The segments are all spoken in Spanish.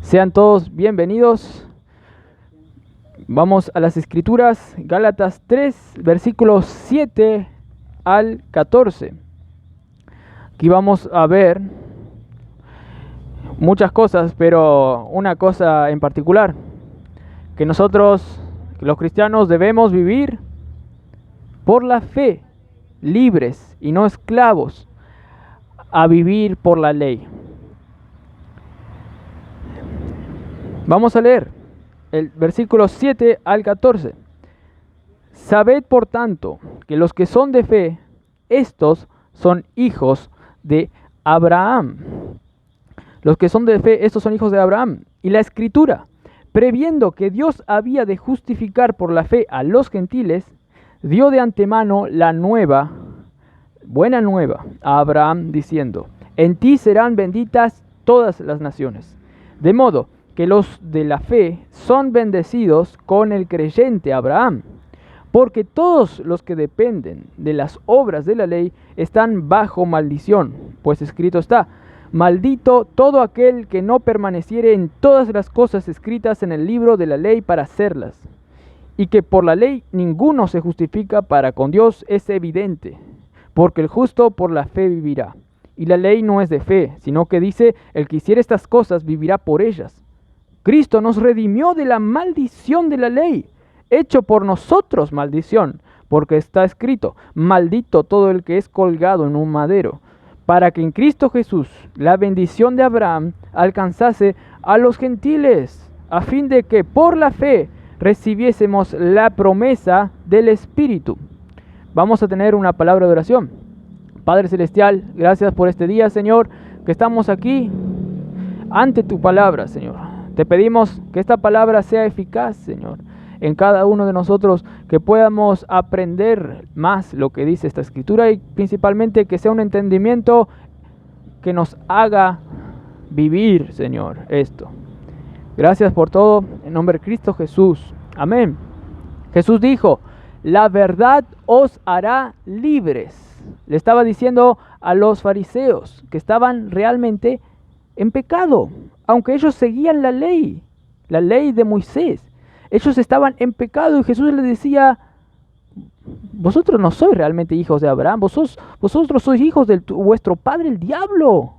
Sean todos bienvenidos. Vamos a las Escrituras, Gálatas 3, versículos 7 al 14. Aquí vamos a ver muchas cosas, pero una cosa en particular, que nosotros, los cristianos, debemos vivir por la fe, libres y no esclavos a vivir por la ley. Vamos a leer el versículo 7 al 14. Sabed por tanto que los que son de fe, estos son hijos de Abraham. Los que son de fe, estos son hijos de Abraham. Y la Escritura, previendo que Dios había de justificar por la fe a los gentiles, dio de antemano la buena nueva a Abraham, diciendo: en ti serán benditas todas las naciones. De modo que los de la fe son bendecidos con el creyente Abraham, porque todos los que dependen de las obras de la ley están bajo maldición, pues escrito está: maldito todo aquel que no permaneciere en todas las cosas escritas en el libro de la ley para hacerlas. Y que por la ley ninguno se justifica para con Dios es evidente, porque el justo por la fe vivirá. Y la ley no es de fe, sino que dice: el que hiciere estas cosas vivirá por ellas. Cristo nos redimió de la maldición de la ley, hecho por nosotros maldición, porque está escrito: maldito todo el que es colgado en un madero, para que en Cristo Jesús la bendición de Abraham alcanzase a los gentiles, a fin de que por la fe recibiésemos la promesa del Espíritu. Vamos a tener una palabra de oración. Padre Celestial, gracias por este día, Señor, que estamos aquí ante tu palabra, Señor. Te pedimos que esta palabra sea eficaz, Señor, en cada uno de nosotros, que podamos aprender más lo que dice esta Escritura y principalmente que sea un entendimiento que nos haga vivir, Señor, esto. Gracias por todo, en nombre de Cristo Jesús. Amén. Jesús dijo: la verdad os hará libres. Le estaba diciendo a los fariseos que estaban realmente en pecado, aunque ellos seguían la ley de Moisés. Ellos estaban en pecado y Jesús les decía: vosotros no sois realmente hijos de Abraham, vosotros sois hijos de vuestro padre el diablo.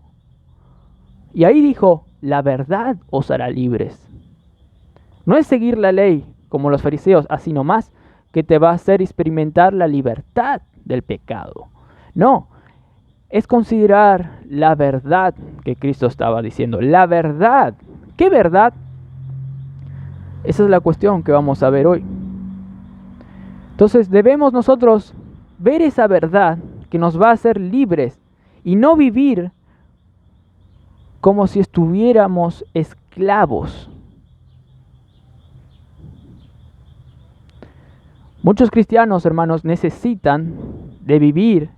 Y ahí dijo: la verdad os hará libres. No es seguir la ley como los fariseos, así nomás, que te va a hacer experimentar la libertad del pecado. No, es considerar la verdad que Cristo estaba diciendo. La verdad. ¿Qué verdad? Esa es la cuestión que vamos a ver hoy. Entonces debemos nosotros ver esa verdad que nos va a hacer libres y no vivir como si estuviéramos esclavos. Muchos cristianos, hermanos, necesitan de vivir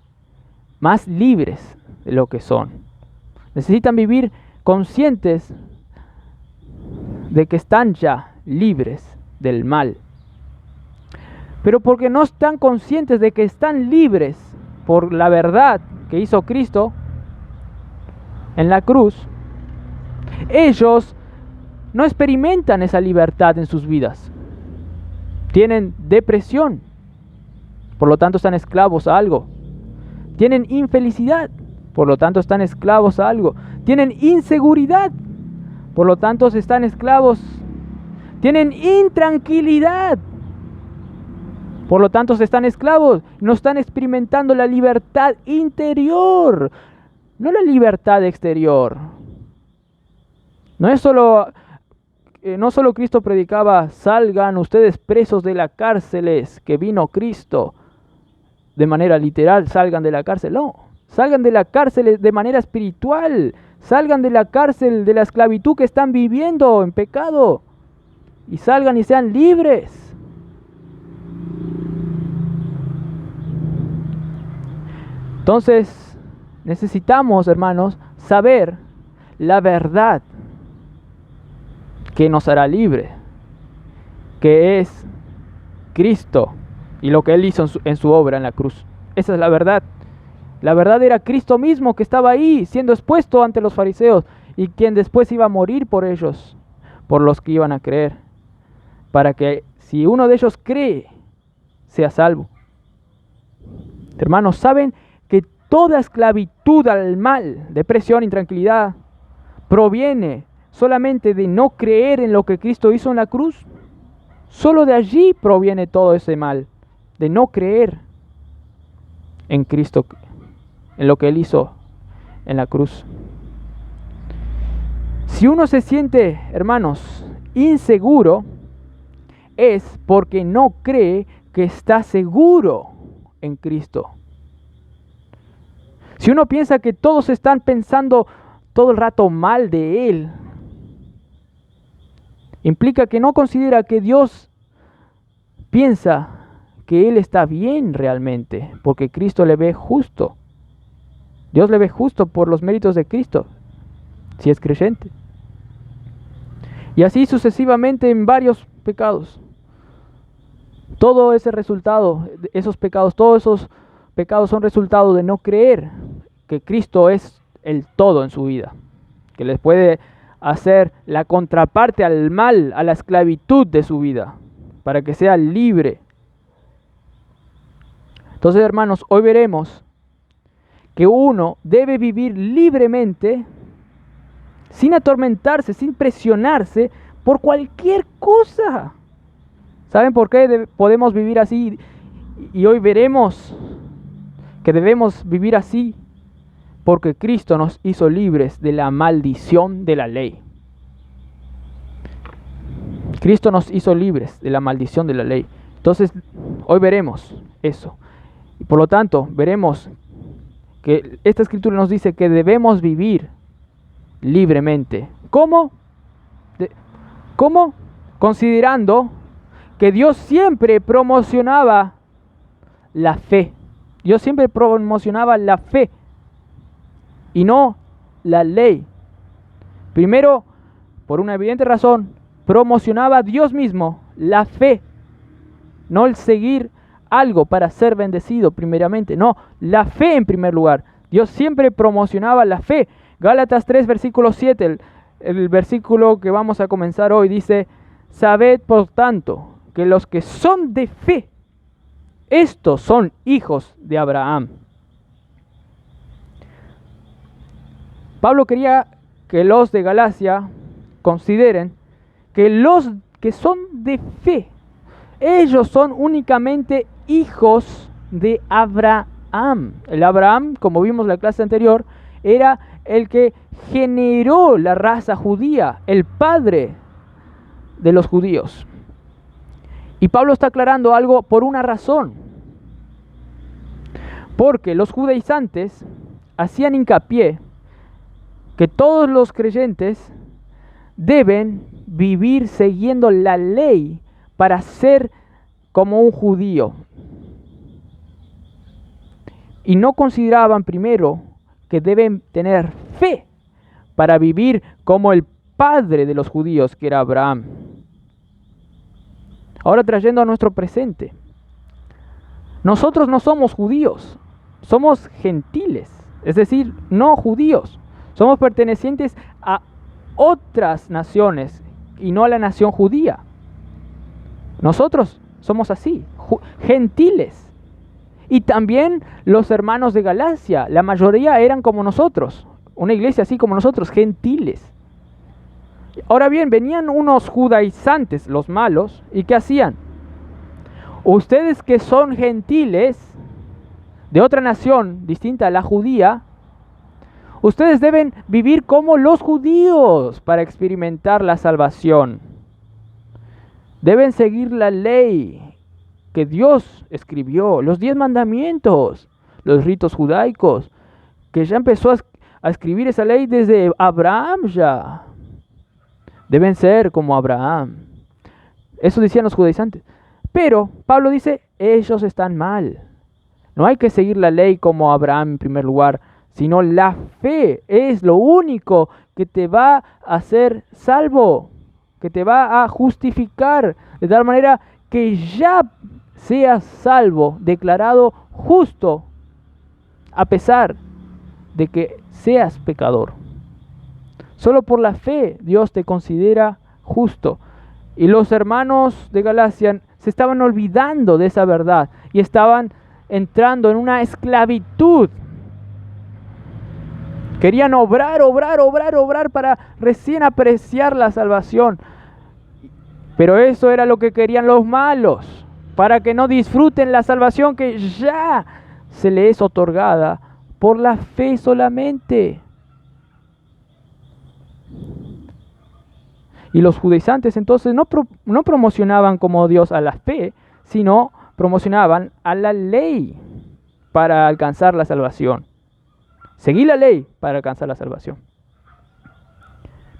más libres de lo que son. Necesitan vivir conscientes de que están ya libres del mal. Pero porque no están conscientes de que están libres por la verdad que hizo Cristo en la cruz, ellos no experimentan esa libertad en sus vidas. Tienen depresión, por lo tanto están esclavos a algo. Tienen infelicidad, por lo tanto están esclavos a algo. Tienen inseguridad, por lo tanto están esclavos. Tienen intranquilidad, por lo tanto están esclavos. No están experimentando la libertad interior, no la libertad exterior. No solo Cristo predicaba: salgan ustedes presos de las cárceles, que vino Cristo. De manera literal, salgan de la cárcel. No, salgan de la cárcel de manera espiritual. Salgan de la cárcel de la esclavitud que están viviendo en pecado. Y salgan y sean libres. Entonces, necesitamos, hermanos, saber la verdad que nos hará libre, que es Cristo y lo que Él hizo en su obra en la cruz. Esa es la verdad. La verdad era Cristo mismo, que estaba ahí siendo expuesto ante los fariseos y quien después iba a morir por ellos, por los que iban a creer, para que si uno de ellos cree, sea salvo. Hermanos, ¿saben que toda esclavitud al mal, depresión, intranquilidad, proviene solamente de no creer en lo que Cristo hizo en la cruz? Solo de allí proviene todo ese mal, de no creer en Cristo, en lo que Él hizo en la cruz. Si uno se siente, hermanos, inseguro, es porque no cree que está seguro en Cristo. Si uno piensa que todos están pensando todo el rato mal de Él, implica que no considera que Dios piensa que Él está bien realmente, porque Cristo le ve justo. Dios le ve justo por los méritos de Cristo, si es creyente. Y así sucesivamente en varios pecados. Todo ese resultado, esos pecados, todos esos pecados son resultado de no creer que Cristo es el todo en su vida, que les puede hacer la contraparte al mal, a la esclavitud de su vida, para que sea libre. Entonces, hermanos, hoy veremos que uno debe vivir libremente, sin atormentarse, sin presionarse por cualquier cosa. ¿Saben por qué podemos vivir así? Y hoy veremos que debemos vivir así, porque Cristo nos hizo libres de la maldición de la ley. Cristo nos hizo libres de la maldición de la ley. Entonces, hoy veremos eso. Y por lo tanto, veremos que esta escritura nos dice que debemos vivir libremente. ¿Cómo? ¿Cómo? Considerando que Dios siempre promocionaba la fe. Dios siempre promocionaba la fe y no la ley. Primero, por una evidente razón, promocionaba Dios mismo la fe, no el seguir algo para ser bendecido primeramente, no, la fe en primer lugar. Dios siempre promocionaba la fe. Gálatas 3, versículo 7, el versículo que vamos a comenzar hoy, dice: sabed por tanto que los que son de fe, estos son hijos de Abraham. Pablo quería que los de Galacia consideren que los que son de fe, ellos son únicamente hijos de Abraham. El Abraham, como vimos en la clase anterior, era el que generó la raza judía, el padre de los judíos. Y Pablo está aclarando algo por una razón. Porque los judaizantes hacían hincapié que todos los creyentes deben vivir siguiendo la ley para ser como un judío. Y no consideraban primero que deben tener fe para vivir como el padre de los judíos, que era Abraham. Ahora, trayendo a nuestro presente, nosotros no somos judíos, somos gentiles, es decir, no judíos. Somos pertenecientes a otras naciones y no a la nación judía. Nosotros somos así, gentiles. Y también los hermanos de Galacia, la mayoría eran como nosotros, una iglesia así como nosotros, gentiles. Ahora bien, venían unos judaizantes, los malos, ¿y qué hacían? Ustedes que son gentiles, de otra nación distinta a la judía, ustedes deben vivir como los judíos para experimentar la salvación. Deben seguir la ley que Dios escribió, los 10 mandamientos, los ritos judaicos, que ya empezó a escribir esa ley desde Abraham ya. Deben ser como Abraham. Eso decían los judaizantes. Pero Pablo dice, ellos están mal. No hay que seguir la ley como Abraham en primer lugar, sino la fe es lo único que te va a hacer salvo, que te va a justificar, de tal manera que ya seas salvo, declarado justo, a pesar de que seas pecador. Solo por la fe Dios te considera justo. Y los hermanos de Galacia se estaban olvidando de esa verdad y estaban entrando en una esclavitud. Querían obrar para recién apreciar la salvación. Pero eso era lo que querían los malos, para que no disfruten la salvación que ya se les es otorgada por la fe solamente. Y los judaizantes entonces no promocionaban como Dios a la fe, sino promocionaban a la ley para alcanzar la salvación. Seguí la ley para alcanzar la salvación.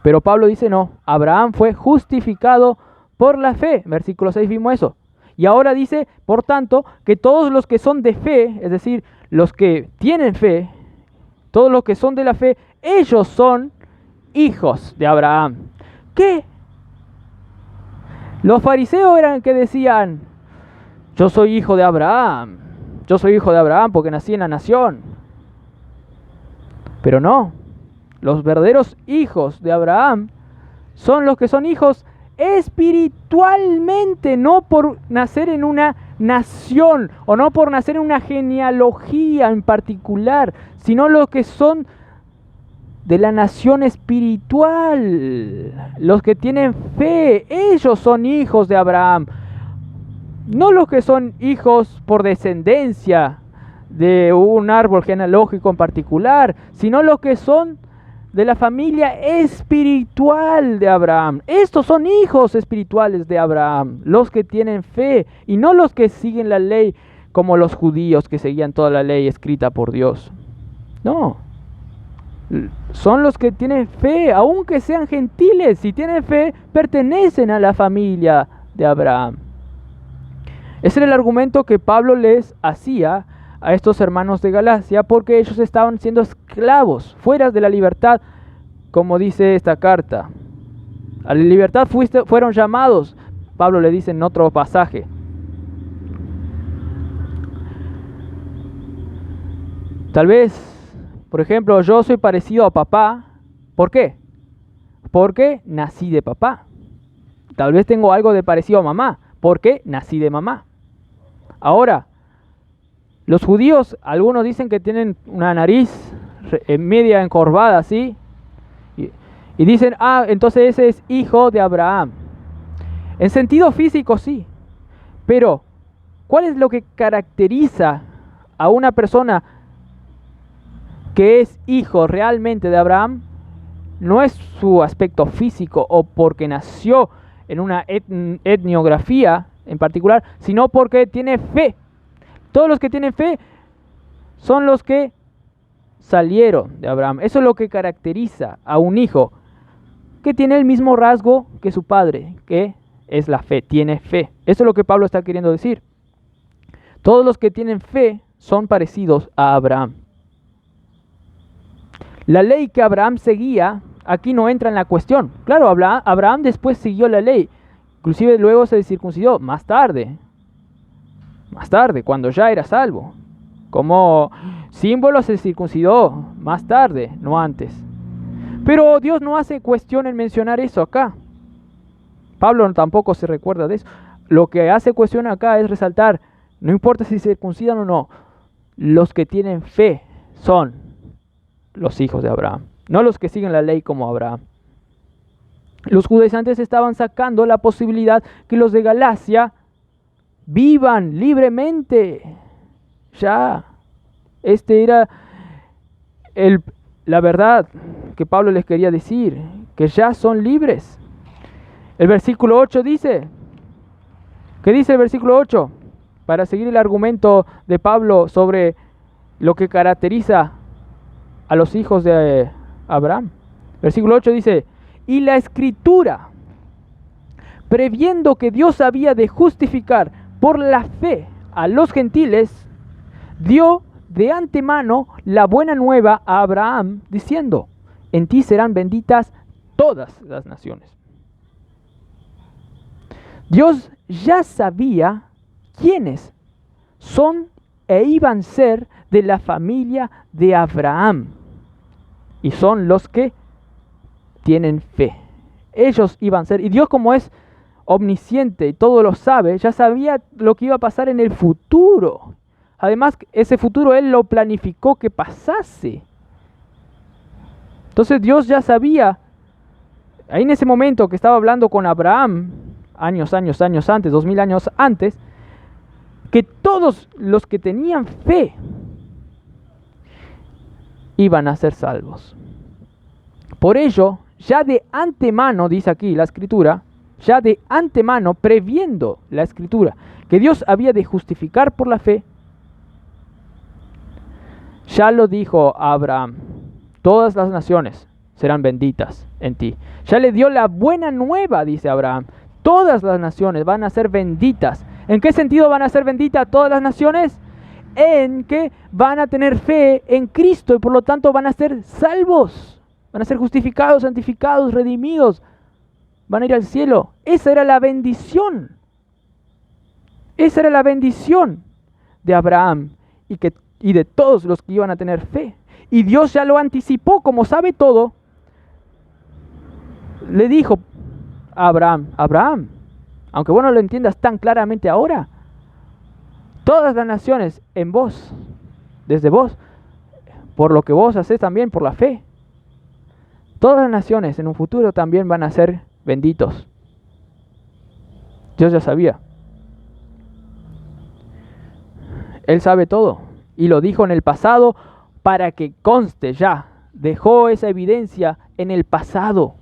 Pero Pablo dice no, Abraham fue justificado por la fe. Versículo 6 vimos eso. Y ahora dice, por tanto, que todos los que son de fe, es decir, los que tienen fe, todos los que son de la fe, ellos son hijos de Abraham. ¿Qué? Los fariseos eran que decían, yo soy hijo de Abraham. Yo soy hijo de Abraham porque nací en la nación. Pero no, los verdaderos hijos de Abraham son los que son hijos espiritualmente, no por nacer en una nación o no por nacer en una genealogía en particular, sino los que son de la nación espiritual, los que tienen fe, ellos son hijos de Abraham, no los que son hijos por descendencia de un árbol genealógico en particular, sino los que son de la familia espiritual de Abraham. Estos son hijos espirituales de Abraham, los que tienen fe, y no los que siguen la ley como los judíos que seguían toda la ley escrita por Dios. No, son los que tienen fe, aunque sean gentiles. Si tienen fe, pertenecen a la familia de Abraham. Ese era el argumento que Pablo les hacía a estos hermanos de Galacia, porque ellos estaban siendo esclavos, fuera de la libertad, como dice esta carta. A la libertad fueron llamados, Pablo le dice en otro pasaje. Tal vez, por ejemplo, yo soy parecido a papá. ¿Por qué? Porque nací de papá. Tal vez tengo algo de parecido a mamá, porque nací de mamá. Ahora, los judíos, algunos dicen que tienen una nariz media encorvada así, y dicen, entonces ese es hijo de Abraham. En sentido físico sí, pero ¿cuál es lo que caracteriza a una persona que es hijo realmente de Abraham? No es su aspecto físico o porque nació en una etniografía en particular, sino porque tiene fe. Todos los que tienen fe son los que salieron de Abraham. Eso es lo que caracteriza a un hijo que tiene el mismo rasgo que su padre, que es la fe, tiene fe. Eso es lo que Pablo está queriendo decir. Todos los que tienen fe son parecidos a Abraham. La ley que Abraham seguía, aquí no entra en la cuestión. Claro, Abraham después siguió la ley, inclusive luego se circuncidó más tarde, cuando ya era salvo. Como símbolo se circuncidó más tarde, no antes. Pero Dios no hace cuestión en mencionar eso acá. Pablo tampoco se recuerda de eso. Lo que hace cuestión acá es resaltar, no importa si se circuncidan o no, los que tienen fe son los hijos de Abraham, no los que siguen la ley como Abraham. Los judaizantes estaban sacando la posibilidad que los de Galacia vivan libremente. Ya, era la verdad que Pablo les quería decir, que ya son libres. El versículo 8 dice, ¿qué dice el versículo 8? Para seguir el argumento de Pablo sobre lo que caracteriza a los hijos de Abraham. Versículo 8 dice, y la Escritura, previendo que Dios había de justificar por la fe a los gentiles, dio de antemano la buena nueva a Abraham, diciendo, en ti serán benditas todas las naciones. Dios ya sabía quiénes son e iban a ser de la familia de Abraham. Y son los que tienen fe. Ellos iban a ser, y Dios, como es omnisciente y todo lo sabe, ya sabía lo que iba a pasar en el futuro. Además, ese futuro Él lo planificó que pasase. Entonces Dios ya sabía, ahí en ese momento que estaba hablando con Abraham, años antes, 2000 años antes, que todos los que tenían fe iban a ser salvos. Por ello, ya de antemano, dice aquí la Escritura, ya de antemano, previendo la Escritura, que Dios había de justificar por la fe, ya lo dijo a Abraham: todas las naciones serán benditas en ti. Ya le dio la buena nueva, dice Abraham. Todas las naciones van a ser benditas. ¿En qué sentido van a ser benditas todas las naciones? En que van a tener fe en Cristo y por lo tanto van a ser salvos. Van a ser justificados, santificados, redimidos. Van a ir al cielo. Esa era la bendición. Esa era la bendición de Abraham y de todos los que iban a tener fe. Y Dios ya lo anticipó, como sabe todo. Le dijo a Abraham: Abraham, aunque vos no lo entiendas tan claramente ahora, todas las naciones en vos, desde vos, por lo que vos hacés también por la fe, todas las naciones en un futuro también van a ser benditos. Dios ya sabía. Él sabe todo y lo dijo en el pasado para que conste ya. Dejó esa evidencia en el pasado.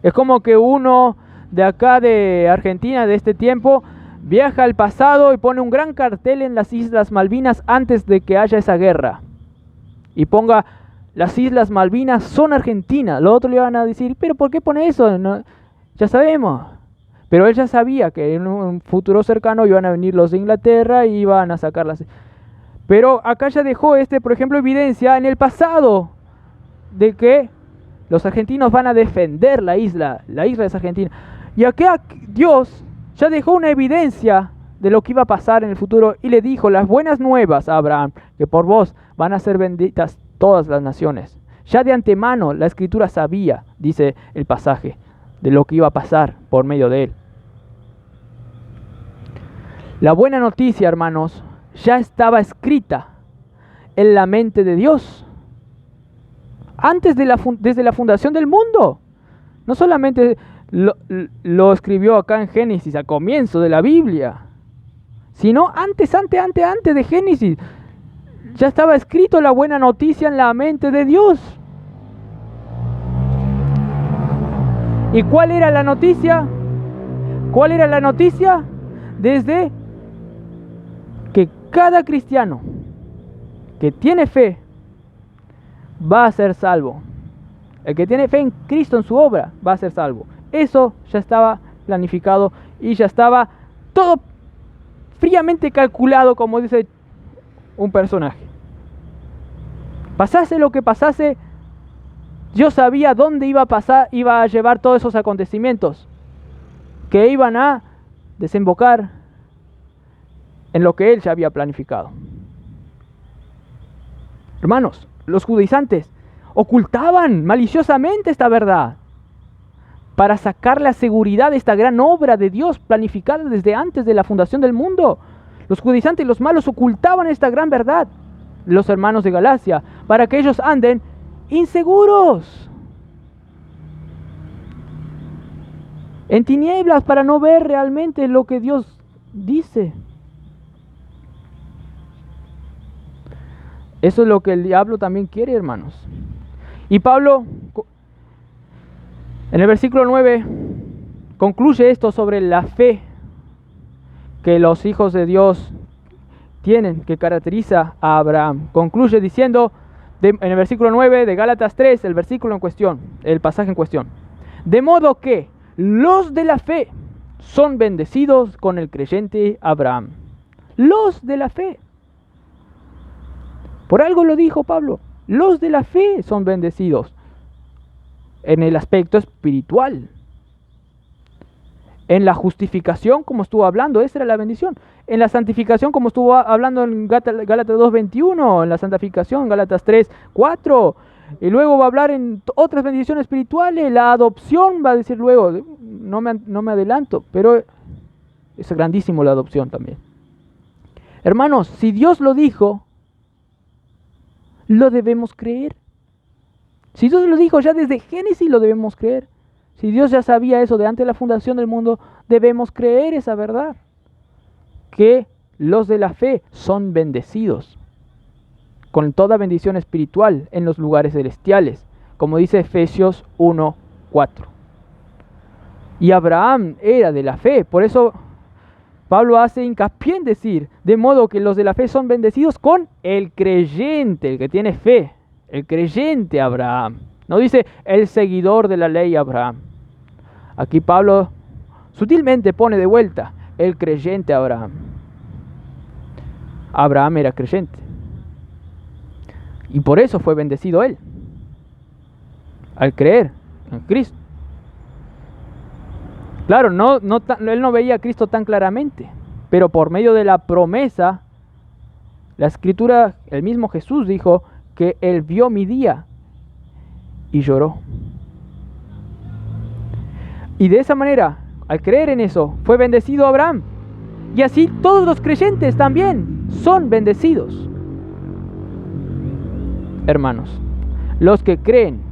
Es como que uno de acá de Argentina de este tiempo viaja al pasado y pone un gran cartel en las Islas Malvinas antes de que haya esa guerra. Y ponga: las Islas Malvinas son Argentina. Los otros le van a decir: ¿pero por qué pone eso? No, ya sabemos. Pero él ya sabía que en un futuro cercano iban a venir los de Inglaterra y iban a sacarlas. Pero acá ya dejó por ejemplo, evidencia en el pasado de que los argentinos van a defender la isla. La isla es argentina. Y acá Dios ya dejó una evidencia de lo que iba a pasar en el futuro y le dijo las buenas nuevas a Abraham, que por vos van a ser benditas todas las naciones. Ya de antemano la Escritura sabía, dice el pasaje, de lo que iba a pasar por medio de él. La buena noticia, hermanos, ya estaba escrita en la mente de Dios antes desde la fundación del mundo. No solamente lo escribió acá en Génesis, al comienzo de la Biblia, sino antes de Génesis. Ya estaba escrito la buena noticia en la mente de Dios. ¿Y cuál era la noticia? ¿Cuál era la noticia? Desde que cada cristiano que tiene fe va a ser salvo. El que tiene fe en Cristo, en su obra, va a ser salvo. Eso ya estaba planificado y ya estaba todo fríamente calculado, como dice un personaje. Pasase lo que pasase, Dios sabía dónde iba a llevar todos esos acontecimientos que iban a desembocar en lo que Él ya había planificado. Hermanos, los judaizantes ocultaban maliciosamente esta verdad para sacar la seguridad de esta gran obra de Dios planificada desde antes de la fundación del mundo. Los judaizantes y los malos ocultaban esta gran verdad, los hermanos de Galacia, para que ellos anden inseguros, en tinieblas, para no ver realmente lo que Dios dice. Eso es lo que el diablo también quiere, hermanos. Y Pablo, en el versículo 9, concluye esto sobre la fe que los hijos de Dios tienen, que caracteriza a Abraham. Concluye diciendo, en el versículo 9 de Gálatas 3, el versículo en cuestión, el pasaje en cuestión: de modo que los de la fe son bendecidos con el creyente Abraham. Los de la fe. Por algo lo dijo Pablo. Los de la fe son bendecidos en el aspecto espiritual. En la justificación, como estuvo hablando, esa era la bendición. En la santificación, como estuvo hablando en Gálatas 2:21, en la santificación, Gálatas 3:4, Y luego va a hablar en otras bendiciones espirituales, la adopción va a decir luego, no me adelanto, pero es grandísimo la adopción también. Hermanos, si Dios lo dijo, lo debemos creer. Si Dios lo dijo ya desde Génesis, lo debemos creer. Si Dios ya sabía eso de antes de la fundación del mundo, debemos creer esa verdad. Que los de la fe son bendecidos con toda bendición espiritual en los lugares celestiales, como dice Efesios 1:4. Y Abraham era de la fe, por eso Pablo hace hincapié en decir, de modo que los de la fe son bendecidos con el creyente, el que tiene fe, el creyente Abraham. No dice el seguidor de la ley Abraham. Aquí Pablo sutilmente pone de vuelta el creyente Abraham. Abraham era creyente. Y por eso fue bendecido él, al creer en Cristo. Claro, él no veía a Cristo tan claramente, pero por medio de la promesa, la Escritura, el mismo Jesús dijo que él vio mi día y lloró. Y de esa manera, al creer en eso, fue bendecido Abraham. Y así todos los creyentes también son bendecidos. Hermanos, los que creen.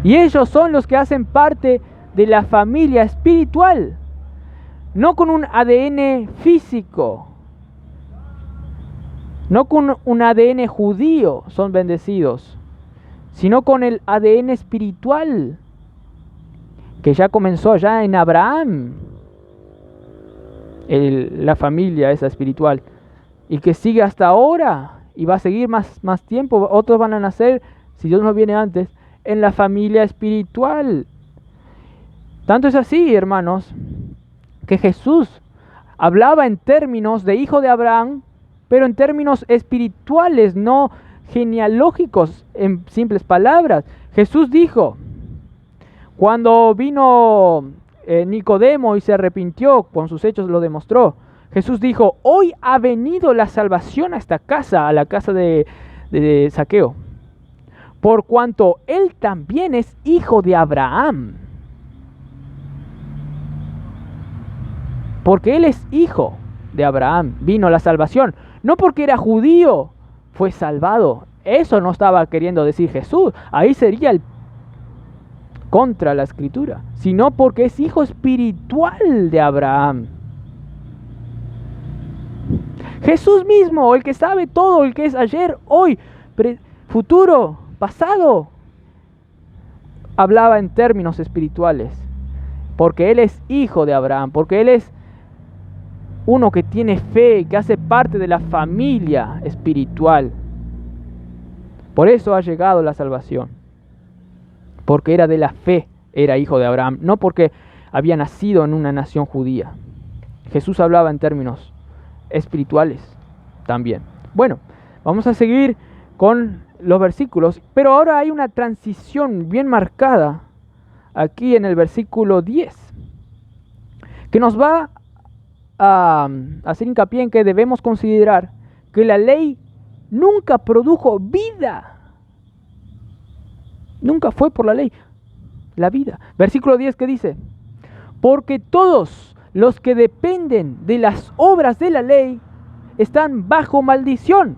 Y ellos son los que hacen parte de la familia espiritual, no con un ADN físico, no con un ADN judío son bendecidos, sino con el ADN espiritual, que ya comenzó allá en Abraham, la familia esa espiritual, y que sigue hasta ahora, y va a seguir más tiempo. Otros van a nacer, si Dios no viene antes, en la familia espiritual. Tanto es así, hermanos, que Jesús hablaba en términos de hijo de Abraham, pero en términos espirituales, no genealógicos, en simples palabras. Jesús dijo, cuando vino Nicodemo y se arrepintió, con sus hechos lo demostró, Jesús dijo, hoy ha venido la salvación a esta casa, a la casa de Zaqueo, por cuanto él también es hijo de Abraham. Porque él es hijo de Abraham, vino la salvación. No porque era judío, fue salvado. Eso no estaba queriendo decir Jesús. Ahí sería el contra la Escritura. Sino porque es hijo espiritual de Abraham. Jesús mismo, el que sabe todo, el que es ayer, hoy, futuro, pasado, hablaba en términos espirituales. Porque él es hijo de Abraham, porque él es uno que tiene fe, que hace parte de la familia espiritual. Por eso ha llegado la salvación. Porque era de la fe, era hijo de Abraham, no porque había nacido en una nación judía. Jesús hablaba en términos espirituales también. Bueno, vamos a seguir con los versículos, pero ahora hay una transición bien marcada aquí en el versículo 10, que nos va a hacer hincapié en que debemos considerar que la ley nunca produjo vida. Nunca fue por la ley, la vida. Versículo 10 que dice, porque todos los que dependen de las obras de la ley están bajo maldición.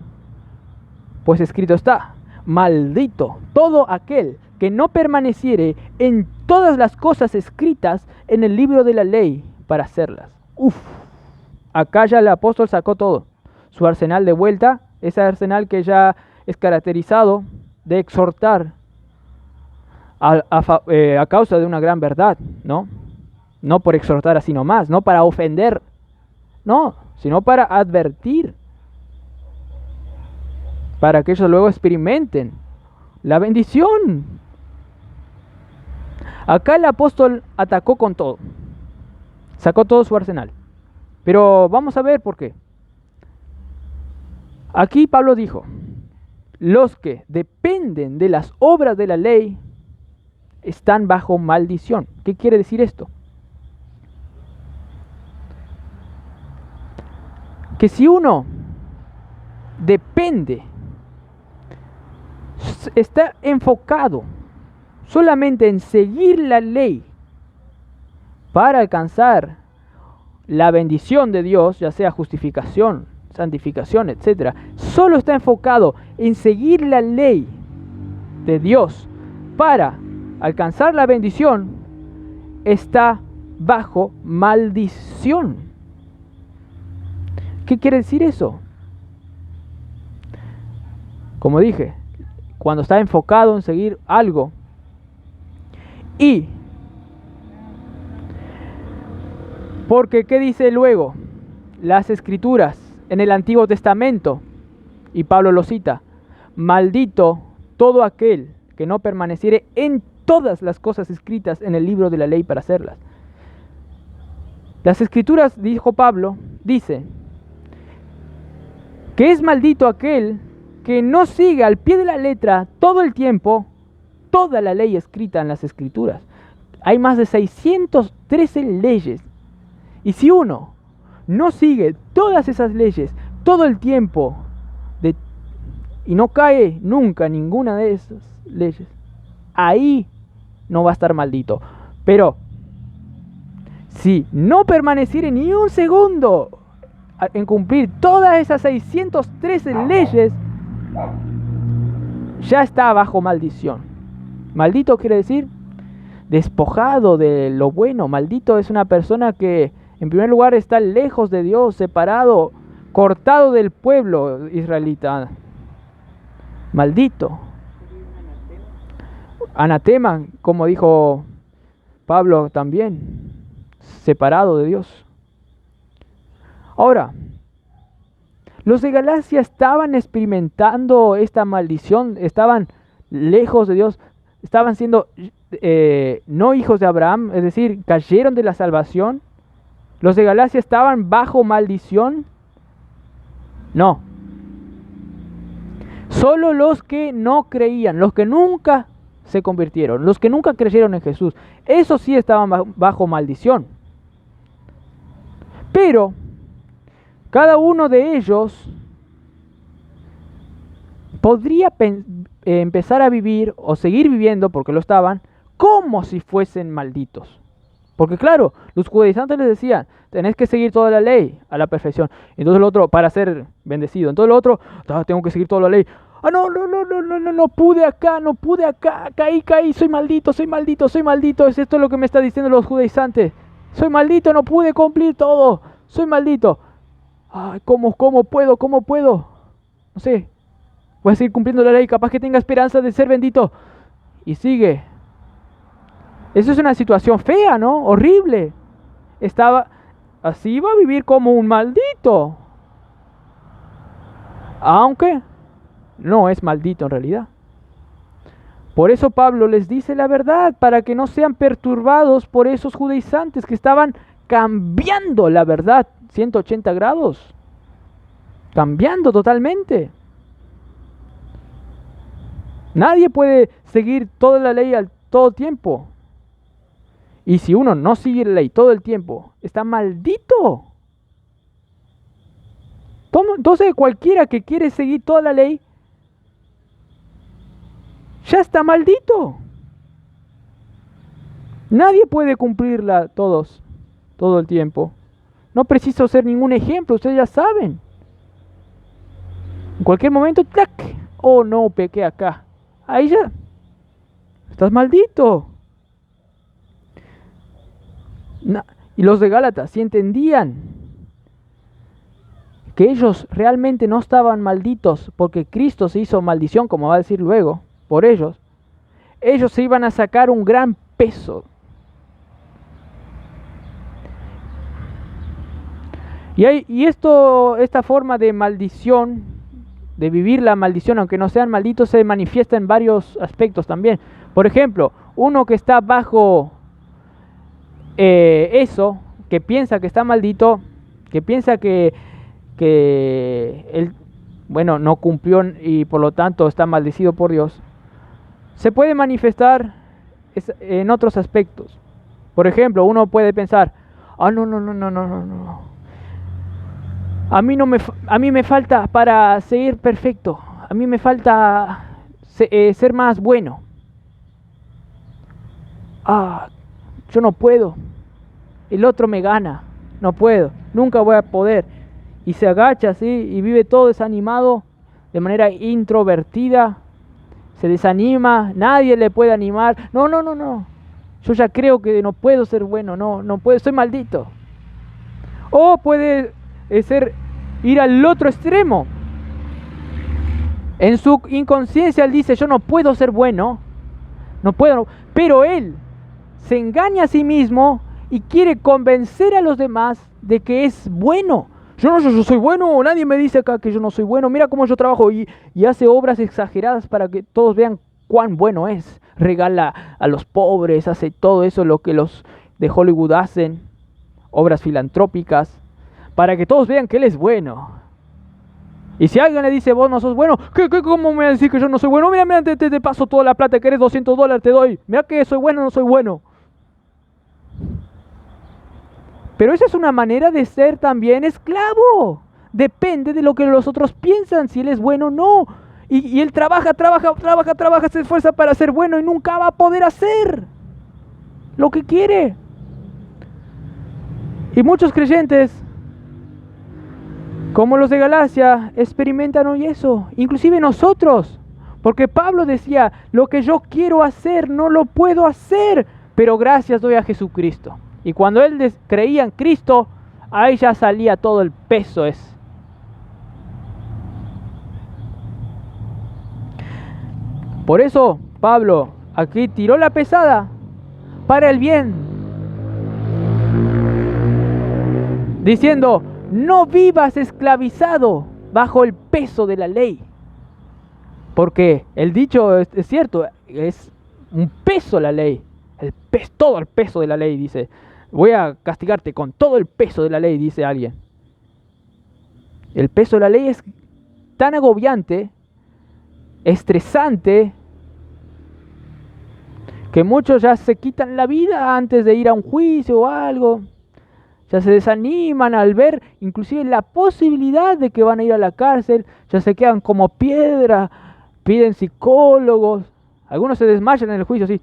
Pues escrito está, maldito todo aquel que no permaneciere en todas las cosas escritas en el libro de la ley para hacerlas. Acá ya el apóstol sacó todo, su arsenal de vuelta, ese arsenal que ya es caracterizado de exhortar a causa de una gran verdad, ¿no? No por exhortar así nomás, no para ofender, no, sino para advertir, para que ellos luego experimenten la bendición. Acá el apóstol atacó con todo, sacó todo su arsenal. Pero vamos a ver por qué. Aquí Pablo dijo, los que dependen de las obras de la ley están bajo maldición. ¿Qué quiere decir esto? Que si uno depende está enfocado solamente en seguir la ley para alcanzar la bendición de Dios, ya sea justificación, santificación, etc., solo está enfocado en seguir la ley de Dios para alcanzar la bendición, está bajo maldición. ¿Qué quiere decir eso? Como dije, cuando está enfocado en seguir algo y porque, ¿qué dice luego? Las Escrituras en el Antiguo Testamento, y Pablo lo cita: maldito todo aquel que no permaneciere en todas las cosas escritas en el libro de la ley para hacerlas. Las Escrituras, dijo Pablo, dice que es maldito aquel que no sigue al pie de la letra todo el tiempo toda la ley escrita en las Escrituras. Hay más de 613 leyes. Y si uno no sigue todas esas leyes todo el tiempo y no cae nunca en ninguna de esas leyes, ahí no va a estar maldito. Pero si no permaneciere ni un segundo en cumplir todas esas 613 leyes, ya está bajo maldición. Maldito quiere decir despojado de lo bueno. Maldito es una persona que, en primer lugar, está lejos de Dios, separado, cortado del pueblo israelita. Maldito. Anatema, como dijo Pablo también, separado de Dios. Ahora, los de Galacia estaban experimentando esta maldición, estaban lejos de Dios, estaban siendo no hijos de Abraham, es decir, cayeron de la salvación. ¿Los de Galacia estaban bajo maldición? No. Solo los que no creían, los que nunca se convirtieron, los que nunca creyeron en Jesús, esos sí estaban bajo maldición. Pero cada uno de ellos podría empezar a vivir o seguir viviendo, porque lo estaban, como si fuesen malditos. Porque claro, los judaizantes les decían, tenés que seguir toda la ley a la perfección. Entonces el otro, para ser bendecido. Entonces el otro, tengo que seguir toda la ley. No pude acá, caí, soy maldito. Es esto lo que me está diciendo los judaizantes. Soy maldito, no pude cumplir todo. Soy maldito. Ay, ¿cómo puedo? No sé, voy a seguir cumpliendo la ley, capaz que tenga esperanza de ser bendito. Y sigue. Eso es una situación fea, ¿no? Horrible. Así iba a vivir como un maldito. Aunque no es maldito en realidad. Por eso Pablo les dice la verdad, para que no sean perturbados por esos judaizantes que estaban cambiando la verdad 180 grados. Cambiando totalmente. Nadie puede seguir toda la ley al todo tiempo. Y si uno no sigue la ley todo el tiempo, está maldito. Entonces cualquiera que quiere seguir toda la ley, ya está maldito. Nadie puede cumplirla todo el tiempo. No preciso ser ningún ejemplo, ustedes ya saben. En cualquier momento, ¡tac! Oh no, pequé acá. Ahí ya. Estás maldito. Y los de Gálatas, si entendían que ellos realmente no estaban malditos porque Cristo se hizo maldición, como va a decir luego, por ellos se iban a sacar un gran peso. Y esta forma de maldición, de vivir la maldición, aunque no sean malditos, se manifiesta en varios aspectos también. Por ejemplo, uno que está bajo eso, que piensa que está maldito, que piensa que él, no cumplió y por lo tanto está maldecido por Dios, se puede manifestar en otros aspectos. Por ejemplo, uno puede pensar, no. A mí me falta para seguir perfecto. A mí me falta ser más bueno. Yo no puedo. El otro me gana. No puedo. Nunca voy a poder. Y se agacha así y vive todo desanimado, de manera introvertida. Se desanima. Nadie le puede animar. No. Yo ya creo que no puedo ser bueno. No puedo. Soy maldito. O puede ir al otro extremo. En su inconsciencia él dice, yo no puedo ser bueno, no puedo, pero él se engaña a sí mismo y quiere convencer a los demás de que es bueno. Yo soy bueno, nadie me dice acá que yo no soy bueno, mira cómo yo trabajo y hace obras exageradas para que todos vean cuán bueno es. Regala a los pobres, hace todo eso lo que los de Hollywood hacen, obras filantrópicas, para que todos vean que él es bueno. Y si alguien le dice, vos no sos bueno, ¿cómo me vas a decir que yo no soy bueno? Mira, te paso toda la plata, que eres $200, te doy. Mira que soy bueno o no soy bueno. Pero esa es una manera de ser también esclavo. Depende de lo que los otros piensan, si él es bueno o no. Y él trabaja, se esfuerza para ser bueno y nunca va a poder hacer lo que quiere. Y muchos creyentes, como los de Galacia, experimentan hoy eso, inclusive nosotros, porque Pablo decía, lo que yo quiero hacer no lo puedo hacer, pero gracias doy a Jesucristo. Y cuando él creía en Cristo, ahí ya salía todo el peso ese. Por eso Pablo aquí tiró la pesada para el bien, diciendo, no vivas esclavizado bajo el peso de la ley. Porque el dicho es cierto, es un peso la ley. Todo el peso de la ley, dice. Voy a castigarte con todo el peso de la ley, dice alguien. El peso de la ley es tan agobiante, estresante, que muchos ya se quitan la vida antes de ir a un juicio o algo. Ya se desaniman al ver inclusive la posibilidad de que van a ir a la cárcel. Ya se quedan como piedra, piden psicólogos. Algunos se desmayan en el juicio así.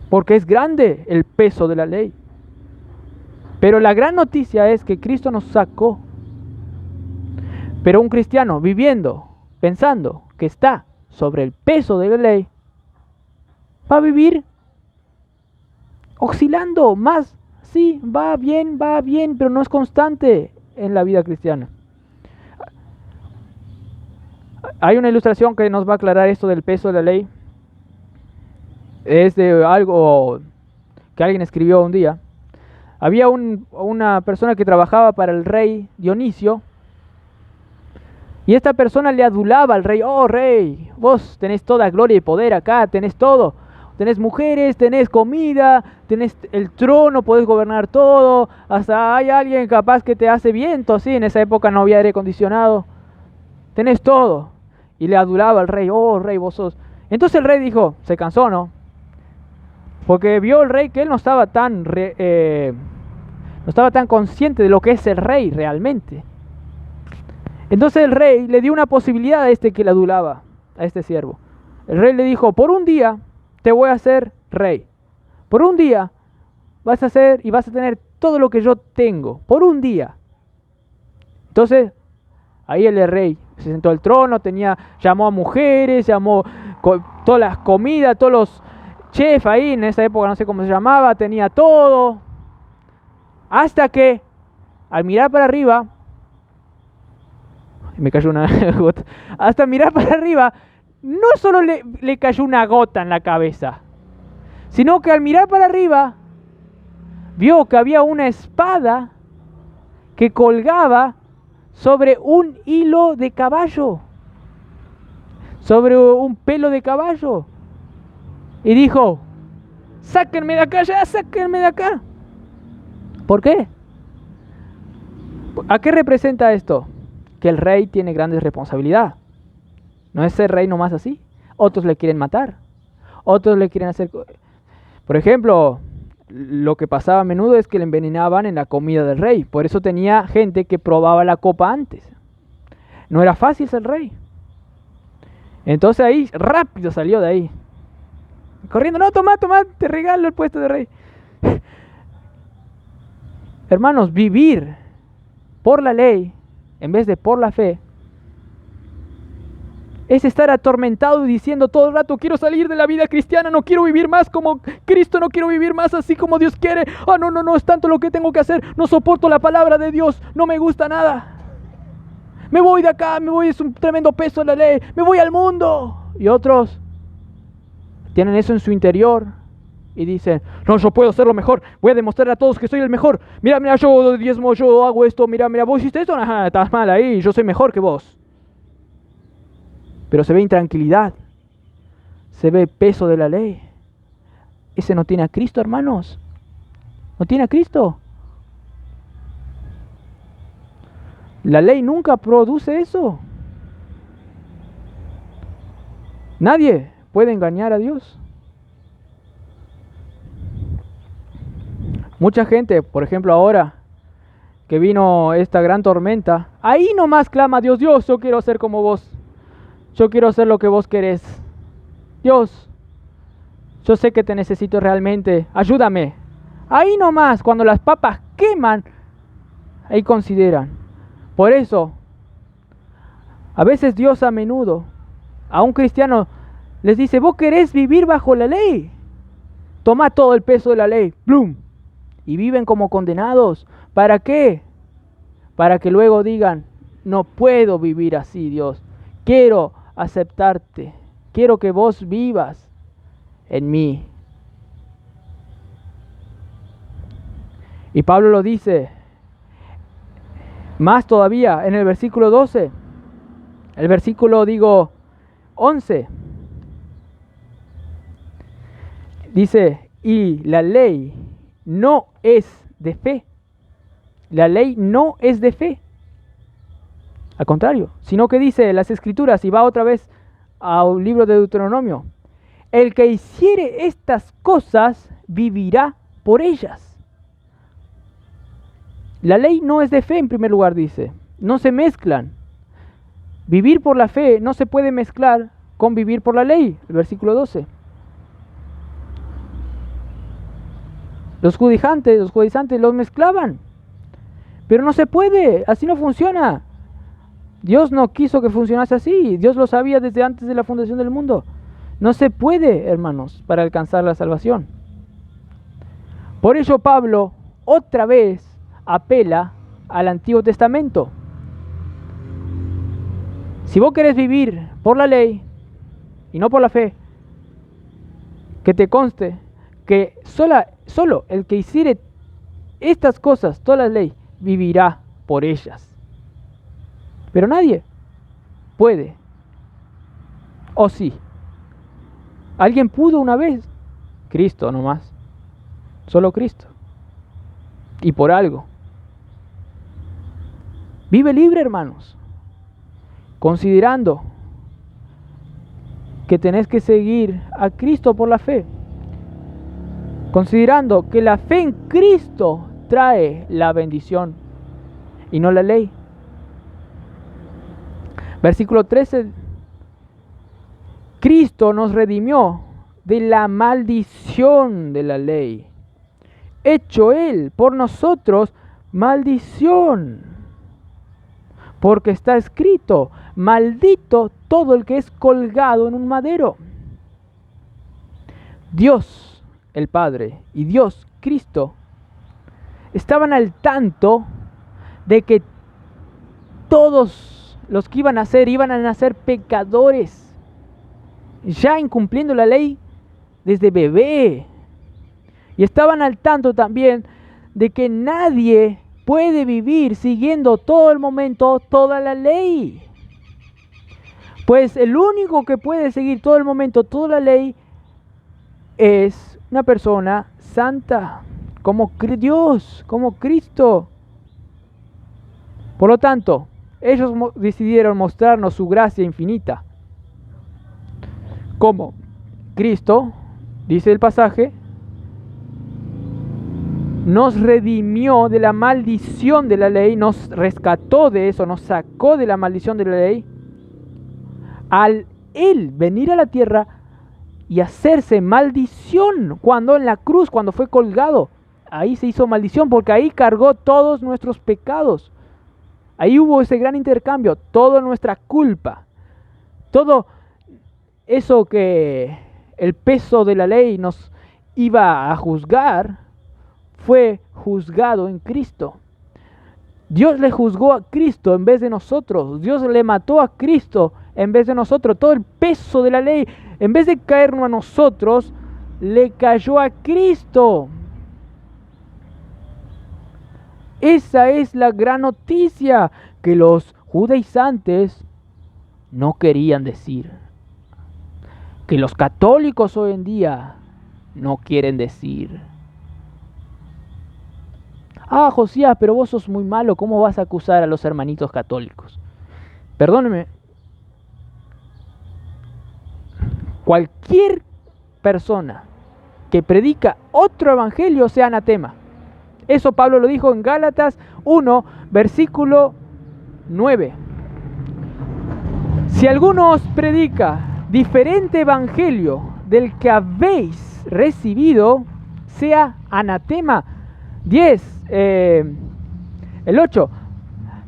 Porque es grande el peso de la ley. Pero la gran noticia es que Cristo nos sacó. Pero un cristiano viviendo, pensando que está sobre el peso de la ley, va a vivir oscilando más. Sí, va bien, pero no es constante en la vida cristiana. Hay una ilustración que nos va a aclarar esto del peso de la ley. Es de algo que alguien escribió un día. Había una persona que trabajaba para el rey Dionisio. Y esta persona le adulaba al rey. Oh rey, vos tenés toda gloria y poder acá, tenés todo. Tenés mujeres, tenés comida, tenés el trono, podés gobernar todo. Hasta hay alguien capaz que te hace viento, sí, en esa época no había aire acondicionado. Tenés todo. Y le adulaba al rey, oh rey, vos sos. Entonces el rey dijo, se cansó, ¿no? Porque vio el rey que él no estaba tan consciente de lo que es el rey realmente. Entonces el rey le dio una posibilidad a este que le adulaba, a este siervo. El rey le dijo, por un día te voy a hacer rey. Por un día vas a hacer y vas a tener todo lo que yo tengo. Por un día. Entonces, ahí el rey se sentó al trono, llamó a mujeres, llamó todas las comidas, todos los chefs ahí, en esa época no sé cómo se llamaba, tenía todo. Hasta que, al mirar para arriba, me cayó una gota. Hasta mirar para arriba, no solo le cayó una gota en la cabeza, sino que al mirar para arriba, vio que había una espada que colgaba sobre un hilo de caballo, sobre un pelo de caballo. Y dijo, sáquenme de acá ya, sáquenme de acá. ¿Por qué? ¿A qué representa esto? Que el rey tiene grandes responsabilidades. No es ser rey nomás así. Otros le quieren matar. Otros le quieren hacer... Por ejemplo, lo que pasaba a menudo es que le envenenaban en la comida del rey. Por eso tenía gente que probaba la copa antes. No era fácil ser rey. Entonces ahí rápido salió de ahí. Corriendo, no, toma, te regalo el puesto de rey. Hermanos, vivir por la ley en vez de por la fe es estar atormentado y diciendo todo el rato: quiero salir de la vida cristiana, no quiero vivir más como Cristo, no quiero vivir más así como Dios quiere. No, es tanto lo que tengo que hacer, no soporto la palabra de Dios, no me gusta nada. Me voy de acá, es un tremendo peso en la ley, me voy al mundo. Y otros tienen eso en su interior y dicen: no, yo puedo ser lo mejor, voy a demostrar a todos que soy el mejor. Mira, yo diezmo, yo hago esto, mira, vos hiciste esto, ajá, estás mal ahí, yo soy mejor que vos. Pero se ve intranquilidad, se ve peso de la ley. Ese no tiene a Cristo, hermanos. No tiene a Cristo. La ley nunca produce eso. Nadie puede engañar a Dios. Mucha gente, por ejemplo ahora que vino esta gran tormenta, ahí nomás clama a Dios: Dios, yo quiero ser como vos. Yo quiero hacer lo que vos querés. Dios, yo sé que te necesito realmente, ayúdame. Ahí nomás, cuando las papas queman, ahí consideran. Por eso, a veces Dios a menudo a un cristiano les dice: vos querés vivir bajo la ley, toma todo el peso de la ley, ¡blum! Y viven como condenados. ¿Para qué? Para que luego digan: no puedo vivir así, Dios. Quiero aceptarte. Quiero que vos vivas en mí. Y Pablo lo dice más todavía en el versículo 12. El versículo 11. Dice: y la ley no es de fe. La ley no es de fe. Al contrario, sino que dice las Escrituras, y va otra vez al libro de Deuteronomio: el que hiciere estas cosas vivirá por ellas. La ley no es de fe, en primer lugar, dice. No se mezclan. Vivir por la fe no se puede mezclar con vivir por la ley. El versículo 12. Los judaizantes los mezclaban. Pero no se puede, así no funciona. Dios no quiso que funcionase así. Dios lo sabía desde antes de la fundación del mundo. No se puede, hermanos, para alcanzar la salvación. Por ello Pablo otra vez apela al Antiguo Testamento. Si vos querés vivir por la ley y no por la fe, que te conste que solo el que hiciere estas cosas, toda la ley, vivirá por ellas. Pero nadie puede. ¿O sí? ¿Alguien pudo una vez? Cristo nomás. Solo Cristo. Y por algo. Vive libre, hermanos. Considerando que tenés que seguir a Cristo por la fe. Considerando que la fe en Cristo trae la bendición y no la ley. Versículo 13. Cristo nos redimió de la maldición de la ley, hecho Él por nosotros maldición, porque está escrito: maldito todo el que es colgado en un madero. Dios el Padre y Dios Cristo estaban al tanto de que todos los que iban a nacer pecadores, ya incumpliendo la ley desde bebé. Y estaban al tanto también de que nadie puede vivir siguiendo todo el momento toda la ley. Pues el único que puede seguir todo el momento toda la ley es una persona santa, como Dios, como Cristo. Por lo tanto, ellos decidieron mostrarnos su gracia infinita. Como Cristo, dice el pasaje, nos redimió de la maldición de la ley, nos rescató de eso, nos sacó de la maldición de la ley, al Él venir a la tierra y hacerse maldición cuando en la cruz, cuando fue colgado. Ahí se hizo maldición porque ahí cargó todos nuestros pecados. Ahí hubo ese gran intercambio, toda nuestra culpa. Todo eso que el peso de la ley nos iba a juzgar, fue juzgado en Cristo. Dios le juzgó a Cristo en vez de nosotros. Dios le mató a Cristo en vez de nosotros. Todo el peso de la ley, en vez de caernos a nosotros, le cayó a Cristo. Esa es la gran noticia que los judaizantes no querían decir. Que los católicos hoy en día no quieren decir. Ah, Josías, pero vos sos muy malo, ¿cómo vas a acusar a los hermanitos católicos? Perdóneme. Cualquier persona que predica otro evangelio sea anatema. Eso Pablo lo dijo en Gálatas 1, versículo 9. Si alguno os predica diferente evangelio del que habéis recibido, sea anatema. 10, el 8.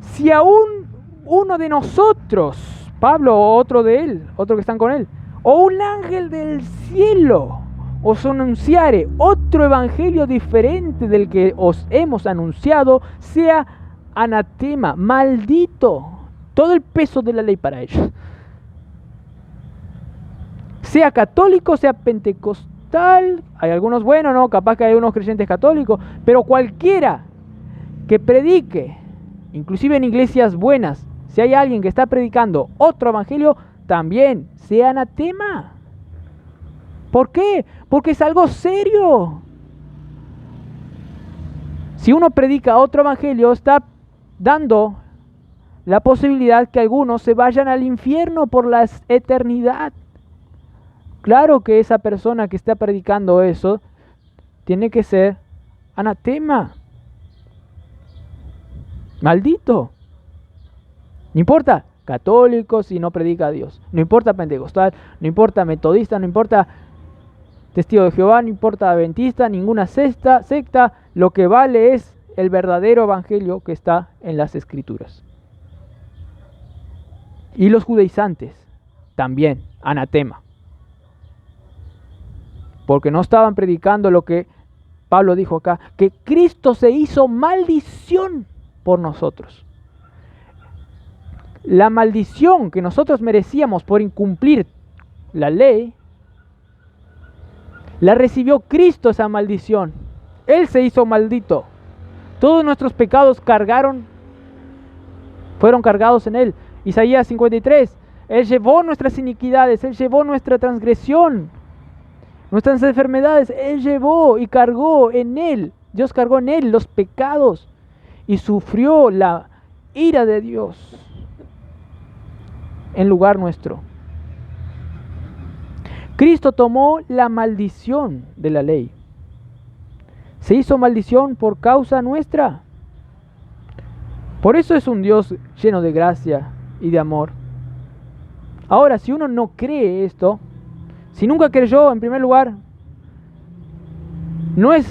Si aún uno de nosotros, Pablo o otro de él, otro que están con él, o un ángel del cielo os anunciare otro evangelio diferente del que os hemos anunciado, sea anatema, maldito. Todo el peso de la ley para ellos. Sea católico, sea pentecostal, hay algunos buenos, ¿no? Capaz que hay unos creyentes católicos, pero cualquiera que predique, inclusive en iglesias buenas, si hay alguien que está predicando otro evangelio, también sea anatema. ¿Por qué? Porque es algo serio. Si uno predica otro evangelio, está dando la posibilidad que algunos se vayan al infierno por la eternidad. Claro que esa persona que está predicando eso tiene que ser anatema. Maldito. No importa católico si no predica a Dios. No importa pentecostal, no importa metodista, no importa testigo de Jehová, no importa adventista, ninguna secta. Lo que vale es el verdadero evangelio que está en las Escrituras. Y los judaizantes también, anatema. Porque no estaban predicando lo que Pablo dijo acá, que Cristo se hizo maldición por nosotros. La maldición que nosotros merecíamos por incumplir la ley, la recibió Cristo esa maldición. Él se hizo maldito. Todos nuestros pecados fueron cargados en Él. Isaías 53, Él llevó nuestras iniquidades, Él llevó nuestra transgresión, nuestras enfermedades, Él llevó y cargó en Él. Dios cargó en Él los pecados y sufrió la ira de Dios en lugar nuestro. Cristo tomó la maldición de la ley. Se hizo maldición por causa nuestra. Por eso es un Dios lleno de gracia y de amor. Ahora, si uno no cree esto, si nunca creyó, en primer lugar, no es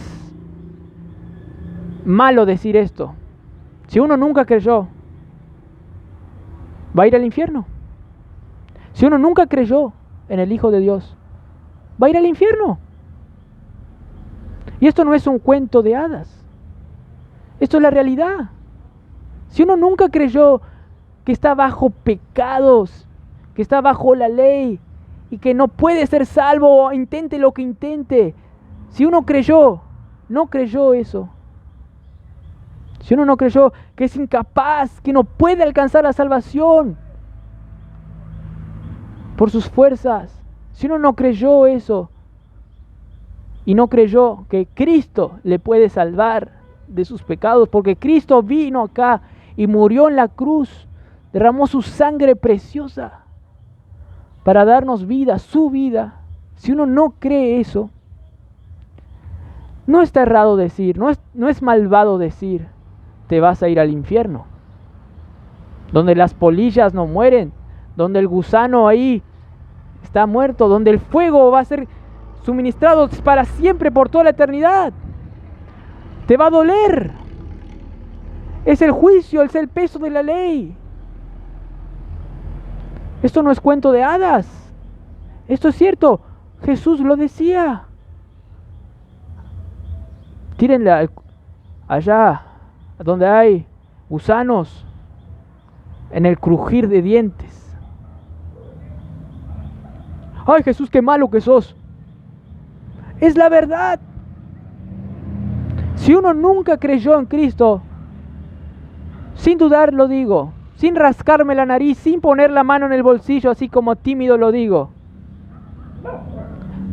malo decir esto. Si uno nunca creyó, va a ir al infierno. Si uno nunca creyó en el Hijo de Dios, va a ir al infierno. Y esto no es un cuento de hadas. Esto es la realidad. Si uno nunca creyó que está bajo pecados, que está bajo la ley y que no puede ser salvo, intente lo que intente. Si uno no creyó eso. Si uno no creyó que es incapaz, que no puede alcanzar la salvación por sus fuerzas. Si uno no creyó eso y no creyó que Cristo le puede salvar de sus pecados, porque Cristo vino acá y murió en la cruz, derramó su sangre preciosa para darnos vida, su vida. Si uno no cree eso, no está errado decir, no es malvado decir, te vas a ir al infierno, donde las polillas no mueren, donde el gusano ahí está muerto, donde el fuego va a ser suministrado para siempre, por toda la eternidad. Te va a doler. Es el juicio, es el peso de la ley. Esto no es cuento de hadas. Esto es cierto. Jesús lo decía. Tírenla allá donde hay gusanos, en el crujir de dientes. ¡Ay, Jesús, qué malo que sos! Es la verdad. Si uno nunca creyó en Cristo, sin dudar lo digo, sin rascarme la nariz, sin poner la mano en el bolsillo, así como tímido lo digo,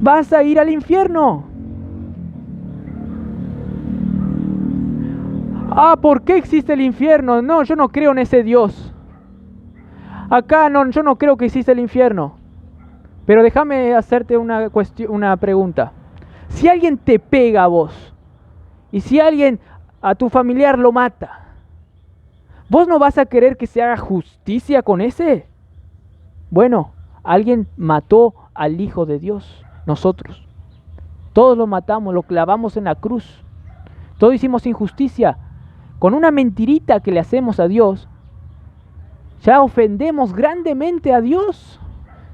vas a ir al infierno. Ah, ¿por qué existe el infierno? No, yo no creo en ese Dios. Acá no, yo no creo que existe el infierno. Pero déjame hacerte una pregunta. Si alguien te pega a vos, y si alguien a tu familiar lo mata, ¿vos no vas a querer que se haga justicia con ese? Bueno, alguien mató al Hijo de Dios, nosotros. Todos lo matamos, lo clavamos en la cruz. Todos hicimos injusticia. Con una mentirita que le hacemos a Dios, ya ofendemos grandemente a Dios.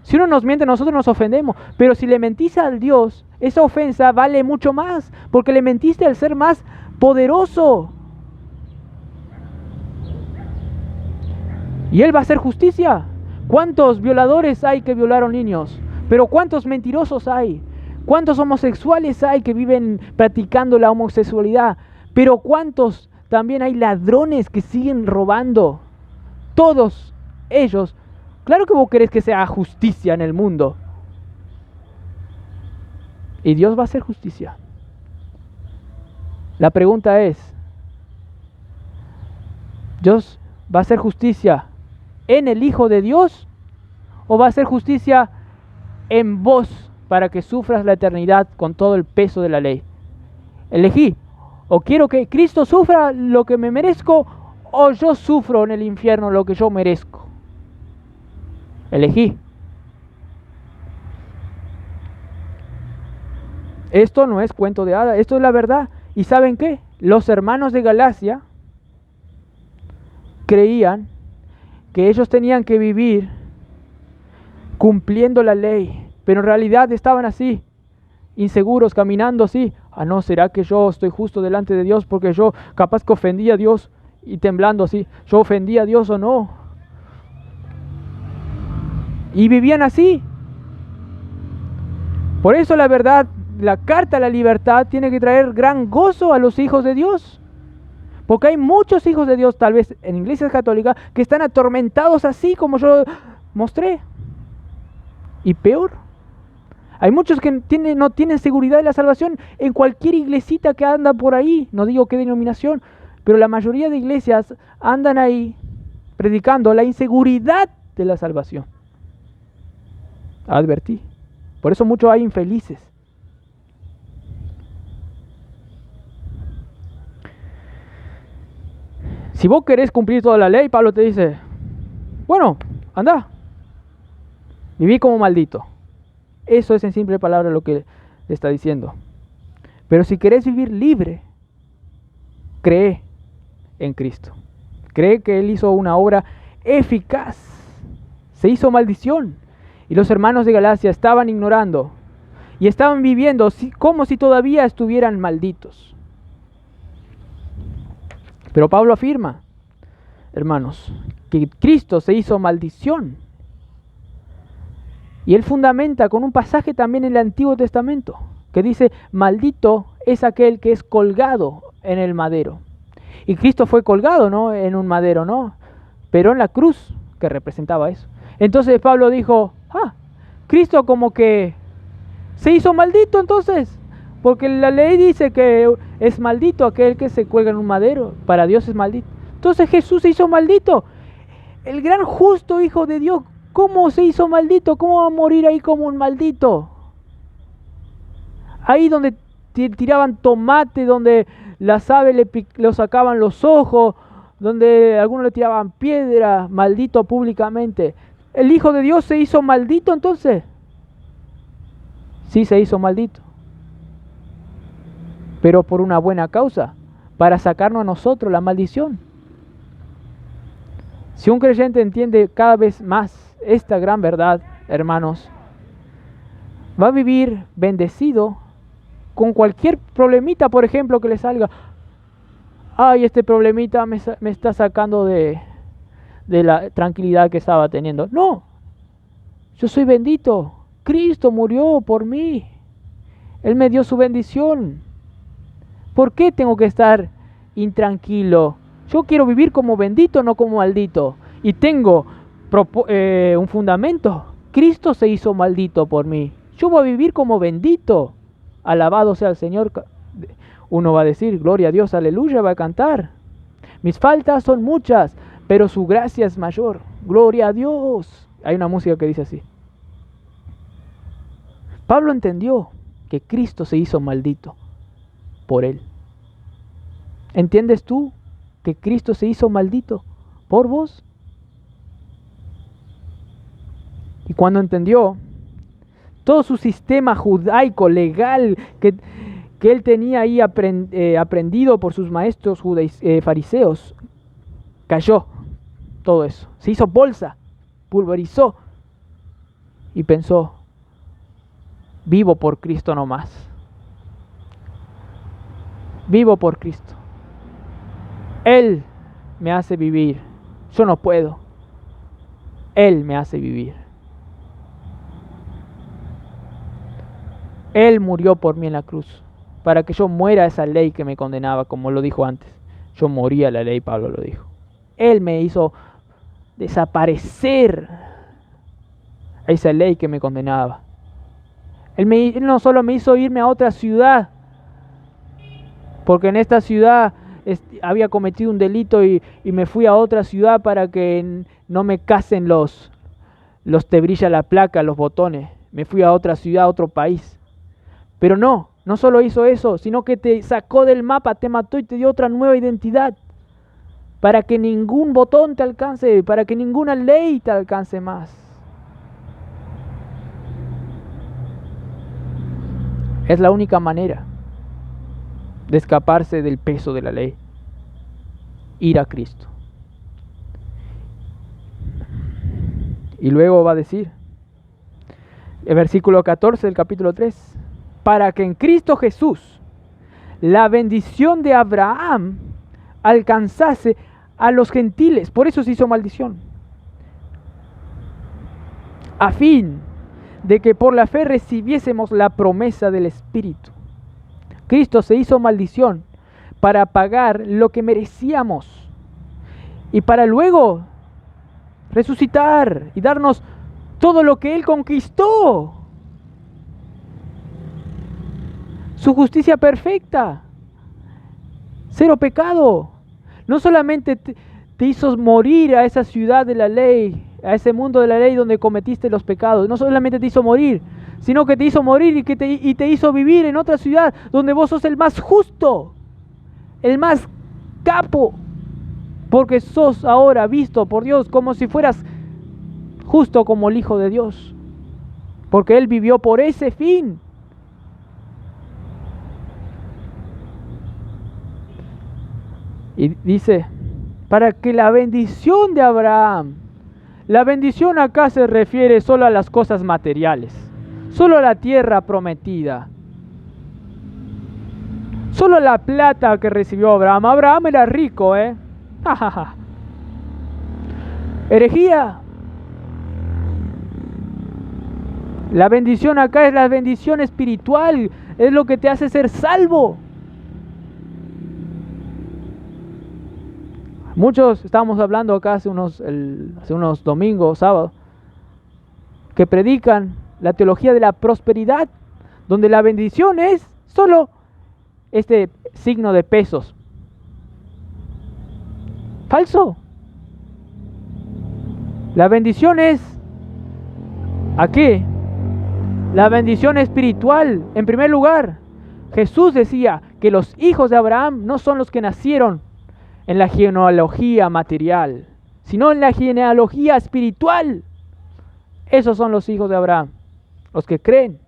Si uno nos miente, nosotros nos ofendemos. Pero si le mentís al Dios, esa ofensa vale mucho más, porque le mentiste al ser más poderoso. Y Él va a hacer justicia. ¿Cuántos violadores hay que violaron niños? Pero ¿cuántos mentirosos hay? ¿Cuántos homosexuales hay que viven practicando la homosexualidad? Pero ¿cuántos también hay ladrones que siguen robando? Todos ellos. Claro que vos querés que se haga justicia en el mundo. Y Dios va a hacer justicia. La pregunta es, ¿Dios va a hacer justicia en el Hijo de Dios? ¿O va a hacer justicia en vos para que sufras la eternidad con todo el peso de la ley? Elegí. O quiero que Cristo sufra lo que me merezco, o yo sufro en el infierno lo que yo merezco. Elegí. Esto no es cuento de hadas, esto es la verdad. ¿Y saben qué? Los hermanos de Galacia creían que ellos tenían que vivir cumpliendo la ley, pero en realidad estaban así, inseguros, caminando así. Ah, no, ¿será que yo estoy justo delante de Dios porque yo capaz que ofendí a Dios? Y temblando así, ¿yo ofendí a Dios o no? Y vivían así. Por eso la verdad, la carta a la libertad tiene que traer gran gozo a los hijos de Dios. Porque hay muchos hijos de Dios, tal vez en iglesias católicas, que están atormentados así como yo mostré. Y peor, hay muchos que no tienen seguridad de la salvación en cualquier iglesita que anda por ahí. No digo qué denominación, pero la mayoría de iglesias andan ahí predicando la inseguridad de la salvación. Advertí. Por eso muchos hay infelices. Si vos querés cumplir toda la ley, Pablo te dice, bueno, anda, viví como maldito. Eso es en simple palabra lo que le está diciendo. Pero si querés vivir libre, cree en Cristo. Cree que Él hizo una obra eficaz. Se hizo maldición. Y los hermanos de Galacia estaban ignorando y estaban viviendo como si todavía estuvieran malditos. Pero Pablo afirma, hermanos, que Cristo se hizo maldición. Y él fundamenta con un pasaje también en el Antiguo Testamento, que dice, maldito es aquel que es colgado en el madero. Y Cristo fue colgado, ¿no?, en un madero, ¿no?, pero en la cruz, que representaba eso. Entonces Pablo dijo, Cristo como que se hizo maldito entonces, porque la ley dice que es maldito aquel que se cuelga en un madero, para Dios es maldito. Entonces Jesús se hizo maldito, el gran justo Hijo de Dios. ¿Cómo se hizo maldito? ¿Cómo va a morir ahí como un maldito? Ahí donde tiraban tomate, donde las aves le sacaban los ojos, donde algunos le tiraban piedra, maldito públicamente. ¿El Hijo de Dios se hizo maldito entonces? Sí se hizo maldito, pero por una buena causa, para sacarnos a nosotros la maldición. Si un creyente entiende cada vez más esta gran verdad, hermanos, va a vivir bendecido con cualquier problemita, por ejemplo, que le salga. Ay, este problemita me está sacando de la tranquilidad que estaba teniendo. No, yo soy bendito. Cristo murió por mí. Él me dio su bendición. ¿Por qué tengo que estar intranquilo? Yo quiero vivir como bendito, no como maldito. Y tengo un fundamento. Cristo se hizo maldito por mí. Yo voy a vivir como bendito. Alabado sea el Señor. Uno va a decir, gloria a Dios, aleluya, va a cantar. Mis faltas son muchas, pero su gracia es mayor. Gloria a Dios. Hay una música que dice así. Pablo entendió que Cristo se hizo maldito por él. ¿Entiendes tú que Cristo se hizo maldito por vos? Y cuando entendió todo su sistema judaico, legal, que él tenía ahí aprendido por sus maestros fariseos, cayó todo eso. Se hizo bolsa, pulverizó y pensó, vivo por Cristo nomás. Vivo por Cristo. Él me hace vivir. Yo no puedo. Él me hace vivir. Él murió por mí en la cruz, para que yo muera esa ley que me condenaba, como lo dijo antes. Yo moría la ley, Pablo lo dijo. Él me hizo desaparecer esa ley que me condenaba. Él no solo me hizo irme a otra ciudad, porque en esta ciudad había cometido un delito y me fui a otra ciudad para que no me casen los te brilla la placa, los botones. Me fui a otra ciudad, a otro país. Pero no solo hizo eso, sino que te sacó del mapa, te mató y te dio otra nueva identidad. Para que ningún botón te alcance, para que ninguna ley te alcance más. Es la única manera de escaparse del peso de la ley. Ir a Cristo. Y luego va a decir, el versículo 14 del capítulo 3, para que en Cristo Jesús la bendición de Abraham alcanzase a los gentiles. Por eso se hizo maldición. A fin de que por la fe recibiésemos la promesa del Espíritu. Cristo se hizo maldición para pagar lo que merecíamos y para luego resucitar y darnos todo lo que Él conquistó. Su justicia perfecta, cero pecado. No solamente te hizo morir a esa ciudad de la ley, a ese mundo de la ley donde cometiste los pecados. No solamente te hizo morir, sino que te hizo morir y te hizo vivir en otra ciudad donde vos sos el más justo, el más capo, porque sos ahora visto por Dios como si fueras justo como el Hijo de Dios, porque Él vivió por ese fin. Y dice, para que la bendición de Abraham, la bendición acá se refiere solo a las cosas materiales, solo a la tierra prometida, solo a la plata que recibió Abraham. Abraham era rico, herejía. La bendición acá es la bendición espiritual, es lo que te hace ser salvo. Muchos estábamos hablando acá hace unos domingos, sábados, que predican la teología de la prosperidad, donde la bendición es solo este signo de pesos. Falso. La bendición es, ¿a qué? La bendición espiritual. En primer lugar, Jesús decía que los hijos de Abraham no son los que nacieron en la genealogía material, sino en la genealogía espiritual. Esos son los hijos de Abraham, los que creen.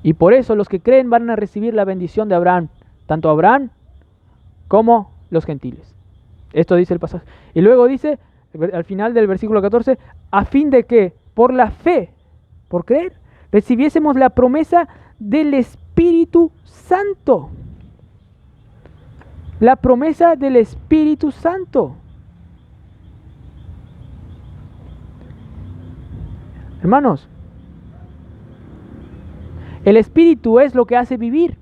Y por eso los que creen van a recibir la bendición de Abraham, tanto Abraham como los gentiles. Esto dice el pasaje. Y luego dice, al final del versículo 14, a fin de que por la fe, por creer, recibiésemos la promesa del Espíritu Santo. La promesa del Espíritu Santo. Hermanos, el Espíritu es lo que hace vivir.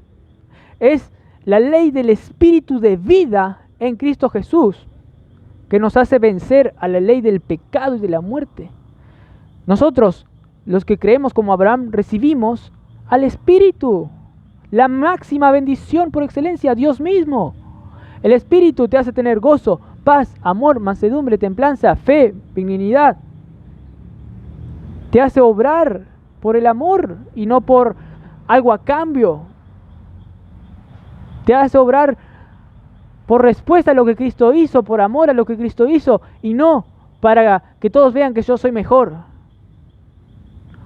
Es la ley del Espíritu de vida en Cristo Jesús que nos hace vencer a la ley del pecado y de la muerte. Nosotros, los que creemos como Abraham, recibimos al Espíritu, la máxima bendición por excelencia, Dios mismo. El Espíritu te hace tener gozo, paz, amor, mansedumbre, templanza, fe, benignidad. Te hace obrar por el amor y no por algo a cambio. Te hace obrar por respuesta a lo que Cristo hizo, por amor a lo que Cristo hizo, y no para que todos vean que yo soy mejor,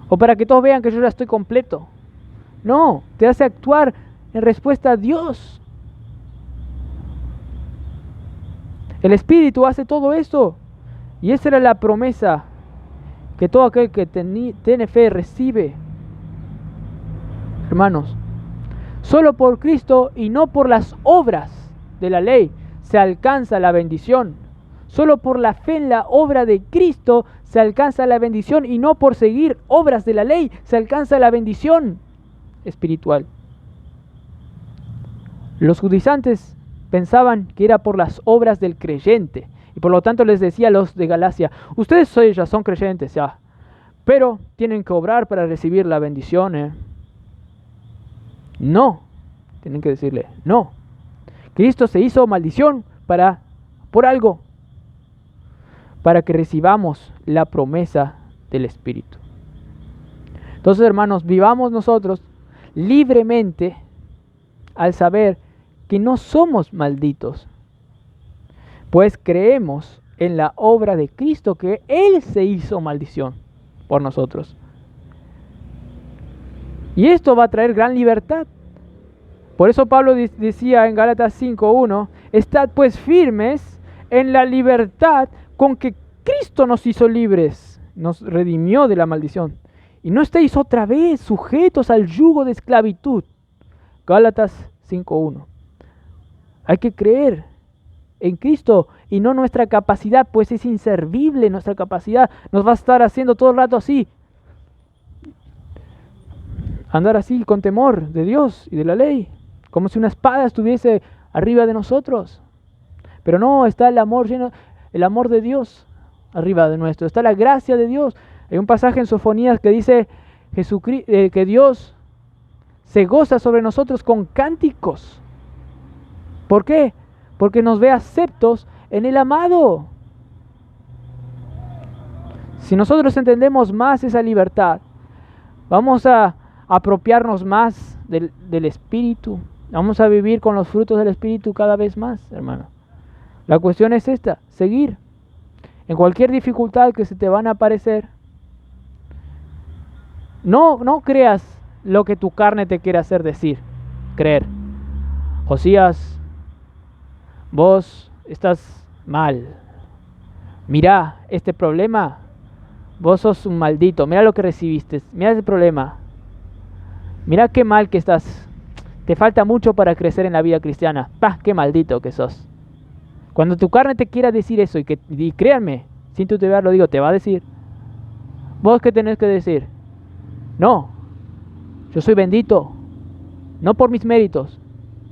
o para que todos vean que yo ya estoy completo. No, te hace actuar en respuesta a Dios. El Espíritu hace todo eso, y esa era la promesa que todo aquel que tiene fe recibe. Hermanos, solo por Cristo y no por las obras de la ley se alcanza la bendición. Solo por la fe en la obra de Cristo se alcanza la bendición, y no por seguir obras de la ley se alcanza la bendición espiritual. Los judaizantes pensaban que era por las obras del creyente, y por lo tanto les decía a los de Galacia: ustedes ya son creyentes ya, pero tienen que obrar para recibir la bendición. No, tienen que decirle no. Cristo se hizo maldición por algo, para que recibamos la promesa del Espíritu. Entonces, hermanos, vivamos nosotros libremente al saber que no somos malditos, pues creemos en la obra de Cristo, que Él se hizo maldición por nosotros. Y esto va a traer gran libertad. Por eso Pablo decía en Gálatas 5:1, estad pues firmes en la libertad con que Cristo nos hizo libres, nos redimió de la maldición. Y no estéis otra vez sujetos al yugo de esclavitud. Gálatas 5:1. Hay que creer en Cristo y no nuestra capacidad, pues es inservible nuestra capacidad. Nos va a estar haciendo todo el rato así. Andar así con temor de Dios y de la ley, como si una espada estuviese arriba de nosotros. Pero no, está el amor de Dios arriba de nuestro. Está la gracia de Dios. Hay un pasaje en Sofonías que dice que Dios se goza sobre nosotros con cánticos. ¿Por qué? Porque nos ve aceptos en el amado. Si nosotros entendemos más esa libertad, vamos a apropiarnos más del Espíritu. Vamos a vivir con los frutos del Espíritu cada vez más, hermano. La cuestión es esta: seguir en cualquier dificultad que se te van a aparecer. No creas lo que tu carne te quiere hacer decir, creer. Josías, vos estás mal. Mirá este problema. Vos sos un maldito. Mirá lo que recibiste. Mirá ese problema. Mirá qué mal que estás. Te falta mucho para crecer en la vida cristiana. ¡Pah! ¡Qué maldito que sos! Cuando tu carne te quiera decir eso, y créanme, sin titubear lo digo, te va a decir. ¿Vos qué tenés que decir? No, yo soy bendito, no por mis méritos,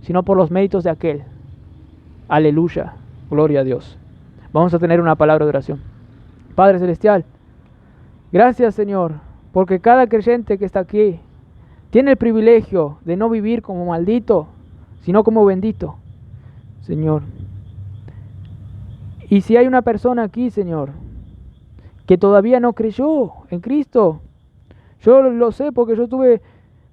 sino por los méritos de aquel. Aleluya, gloria a Dios. Vamos a tener una palabra de oración. Padre Celestial, gracias, Señor, porque cada creyente que está aquí tiene el privilegio de no vivir como maldito, sino como bendito, Señor. Y si hay una persona aquí, Señor, que todavía no creyó en Cristo, yo lo sé porque yo tuve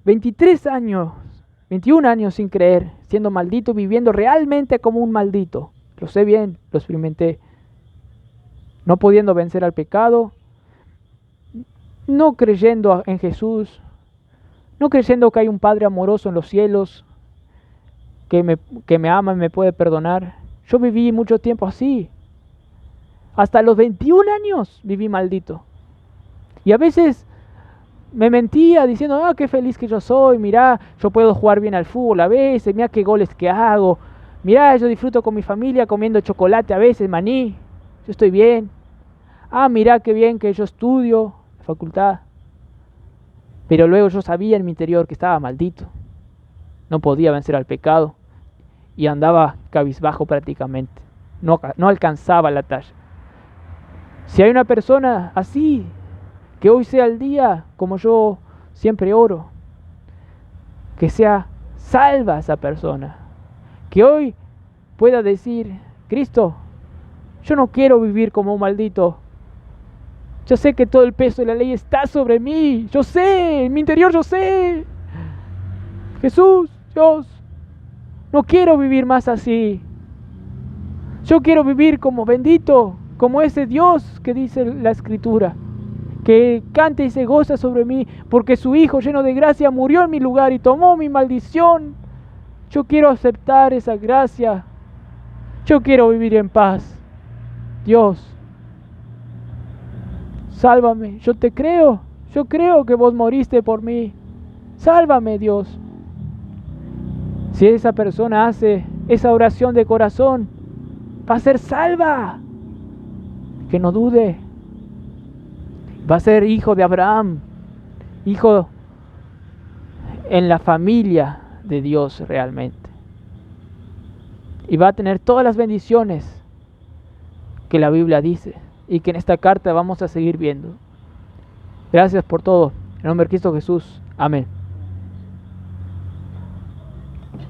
21 años sin creer, siendo maldito, viviendo realmente como un maldito. Lo sé bien, lo experimenté. No pudiendo vencer al pecado, no creyendo en Jesús, no creyendo que hay un Padre amoroso en los cielos, que me ama y me puede perdonar. Yo viví mucho tiempo así. Hasta los 21 años viví maldito. Y a veces me mentía diciendo, qué feliz que yo soy, mirá, yo puedo jugar bien al fútbol a veces, mirá qué goles que hago, mirá, yo disfruto con mi familia comiendo chocolate a veces, maní, yo estoy bien. Mirá qué bien que yo estudio en la facultad. Pero luego yo sabía en mi interior que estaba maldito. No podía vencer al pecado y andaba cabizbajo prácticamente. No alcanzaba la talla. Si hay una persona así, que hoy sea el día como yo siempre oro, que sea salva esa persona, que hoy pueda decir, Cristo, yo no quiero vivir como un maldito. Yo sé que todo el peso de la ley está sobre mí. Yo sé, en mi interior yo sé. Jesús, Dios, no quiero vivir más así. Yo quiero vivir como bendito, como ese Dios que dice la Escritura, que canta y se goza sobre mí, porque su Hijo lleno de gracia murió en mi lugar y tomó mi maldición. Yo quiero aceptar esa gracia. Yo quiero vivir en paz. Dios, sálvame, yo te creo. Yo creo que vos moriste por mí. Sálvame, Dios. Si esa persona hace esa oración de corazón, va a ser salva. Que no dude. Va a ser hijo de Abraham, hijo en la familia de Dios realmente. Y va a tener todas las bendiciones que la Biblia dice y que en esta carta vamos a seguir viendo. Gracias por todo. En nombre de Cristo Jesús. Amén.